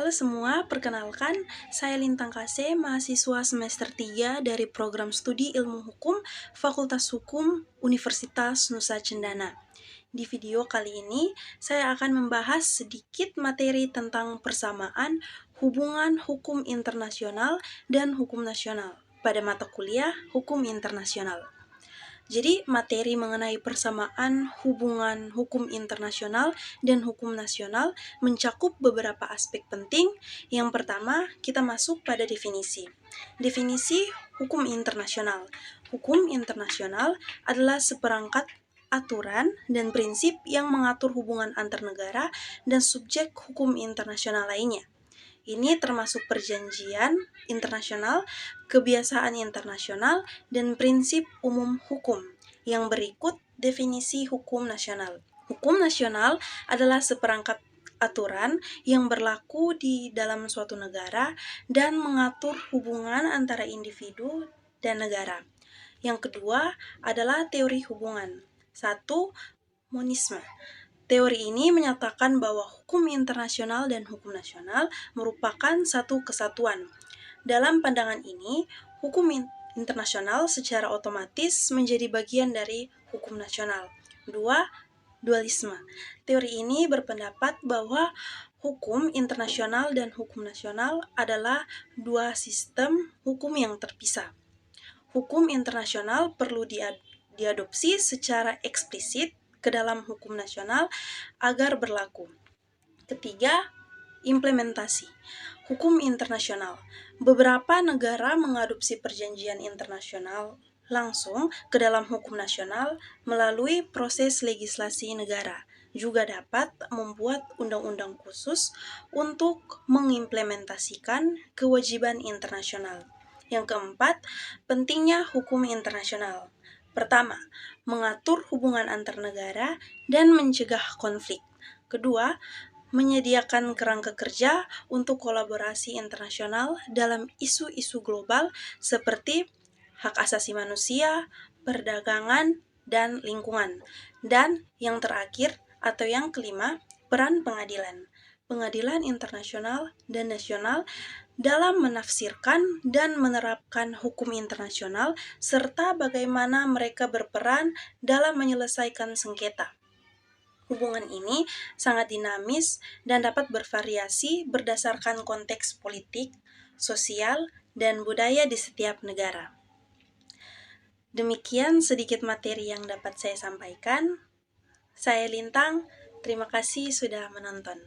Halo semua, perkenalkan, saya Lintang Kase, mahasiswa semester 3 dari program studi Ilmu Hukum, Fakultas Hukum, Universitas Nusa Cendana. Di video kali ini, saya akan membahas sedikit materi tentang persamaan hubungan hukum internasional dan hukum nasional pada mata kuliah Hukum Internasional. Jadi, materi mengenai persamaan hubungan hukum internasional dan hukum nasional mencakup beberapa aspek penting. Yang pertama, kita masuk pada definisi. Definisi hukum internasional. Hukum internasional adalah seperangkat aturan dan prinsip yang mengatur hubungan antar negara dan subjek hukum internasional lainnya. Ini termasuk perjanjian internasional, kebiasaan internasional, dan prinsip umum hukum. Yang berikut definisi hukum nasional. Hukum nasional adalah seperangkat aturan yang berlaku di dalam suatu negara dan mengatur hubungan antara individu dan negara. Yang kedua adalah teori hubungan. 1. Monisme. Teori ini menyatakan bahwa hukum internasional dan hukum nasional merupakan satu kesatuan. Dalam pandangan ini, hukum internasional secara otomatis menjadi bagian dari hukum nasional. 2. Dualisme. Teori ini berpendapat bahwa hukum internasional dan hukum nasional adalah dua sistem hukum yang terpisah. Hukum internasional perlu diadopsi secara eksplisit ke dalam hukum nasional agar berlaku. Ketiga, implementasi. Hukum internasional. Beberapa negara mengadopsi perjanjian internasional langsung ke dalam hukum nasional melalui proses legislasi negara. Juga dapat membuat undang-undang khusus untuk mengimplementasikan kewajiban internasional. Yang keempat, pentingnya hukum internasional. Pertama, mengatur hubungan antar negara dan mencegah konflik. Kedua, menyediakan kerangka kerja untuk kolaborasi internasional dalam isu-isu global seperti hak asasi manusia, perdagangan, dan lingkungan. Dan yang terakhir atau yang kelima, peran pengadilan. Pengadilan internasional dan nasional dalam menafsirkan dan menerapkan hukum internasional serta bagaimana mereka berperan dalam menyelesaikan sengketa. Hubungan ini sangat dinamis dan dapat bervariasi berdasarkan konteks politik, sosial, dan budaya di setiap negara. Demikian sedikit materi yang dapat saya sampaikan. Saya Lintang, terima kasih sudah menonton.